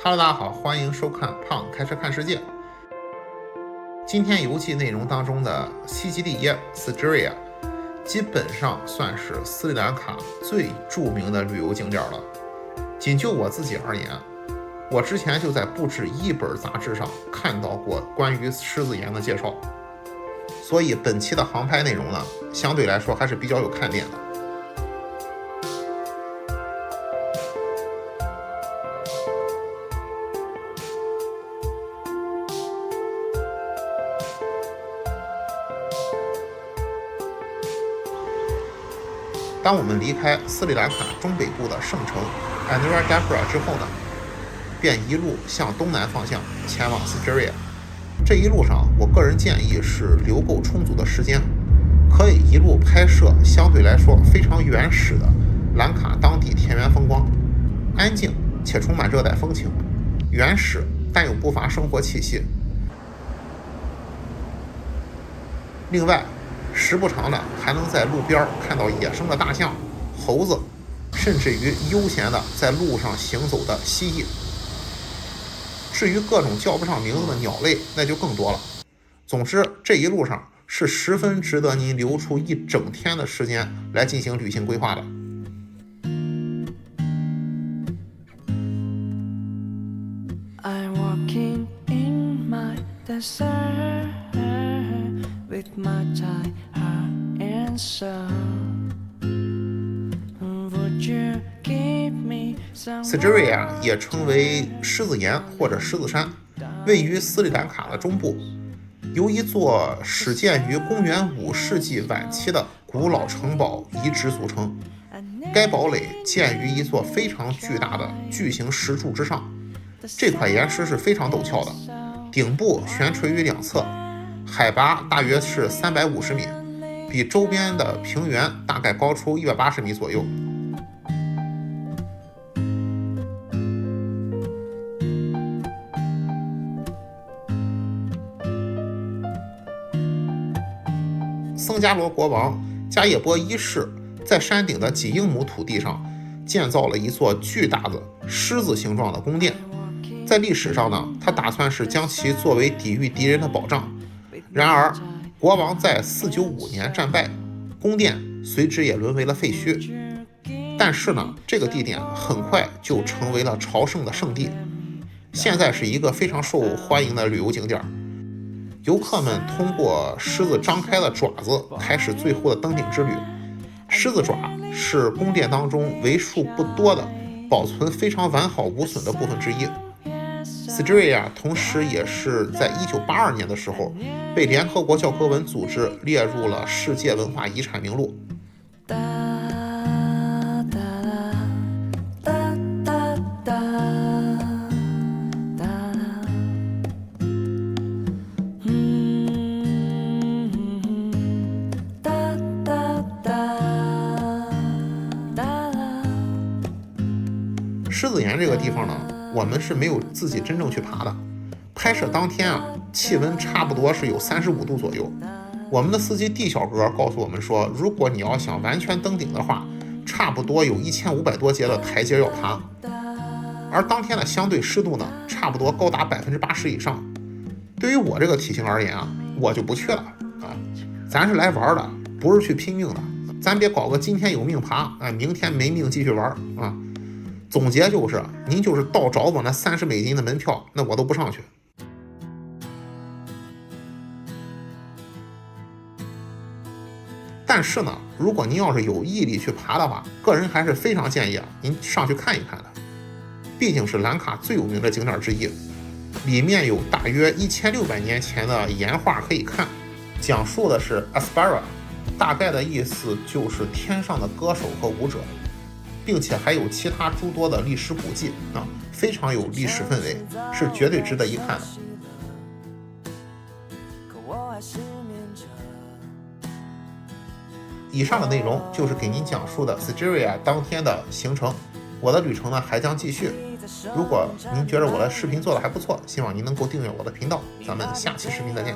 Hello， 大家好，欢迎收看胖开车看世界。今天游记内容当中的西吉利耶 Sigiriya 基本上算是斯里兰卡最著名的旅游景点了。仅就我自己而言，我之前就在不止一本杂志上看到过关于狮子岩的介绍，所以本期的航拍内容呢，相对来说还是比较有看点的。当我们离开斯里兰卡中北部的圣城 Anuradhapura 之后呢，便一路向东南方向前往 Sigiriya。这一路上，我个人建议是留够充足的时间，可以一路拍摄相对来说非常原始的兰卡当地田园风光，安静且充满热带风情，原始但又不乏生活气息。另外，时不常的还能在路边看到野生的大象、猴子，甚至于悠闲的在路上行走的蜥蜴。至于各种叫不上名字的鸟类，那就更多了。总之，这一路上是十分值得您留出一整天的时间来进行旅行规划的。I'm walking in my desert with my tired heart and soul. Would you give me some Sigiriya 也称为狮子岩或者狮子山，位于斯里兰卡的中部，由一座始建于公元5世纪晚期的古老城堡遗址组成。该堡垒建于一座非常巨大的巨型石柱之上，这块岩石是非常陡峭的，顶部悬垂于两侧，海拔大约是350米，比周边的平原大概高出180米左右。僧伽罗国王迦叶波一世在山顶的几英亩土地上建造了一座巨大的狮子形状的宫殿。在历史上呢，他打算是将其作为抵御敌人的保障。然而，国王在495年战败，宫殿随之也沦为了废墟。但是呢，这个地点很快就成为了朝圣的圣地，现在是一个非常受欢迎的旅游景点。游客们通过狮子张开的爪子开始最后的登顶之旅。狮子爪是宫殿当中为数不多的保存非常完好无损的部分之一。Sigiriya 同时也是在1982年的时候被联合国教科文组织列入了世界文化遗产名录。狮子岩这个地方呢，我们是没有自己真正去爬的。拍摄当天啊，气温差不多是有35度左右。我们的司机 D 小哥告诉我们说，如果你要想完全登顶的话，差不多有1500多节的台阶要爬。而当天的相对湿度呢，差不多高达80%以上。对于我这个体型而言啊，我就不去了啊。咱是来玩的，不是去拼命的。咱别搞个今天有命爬，明天没命继续玩啊。总结就是，您就是倒找我那30美金的门票，那我都不上去。但是呢，如果您要是有毅力去爬的话，个人还是非常建议您上去看一看的。毕竟是兰卡最有名的景点之一，里面有大约1600年前的岩画可以看，讲述的是 Aspara， 大概的意思就是天上的歌手和舞者。并且还有其他诸多的历史古迹啊，非常有历史氛围，是绝对值得一看的。以上的内容就是给您讲述的 Sigiriya 当天的行程，我的旅程呢还将继续。如果您觉得我的视频做的还不错，希望您能够订阅我的频道，咱们下期视频再见。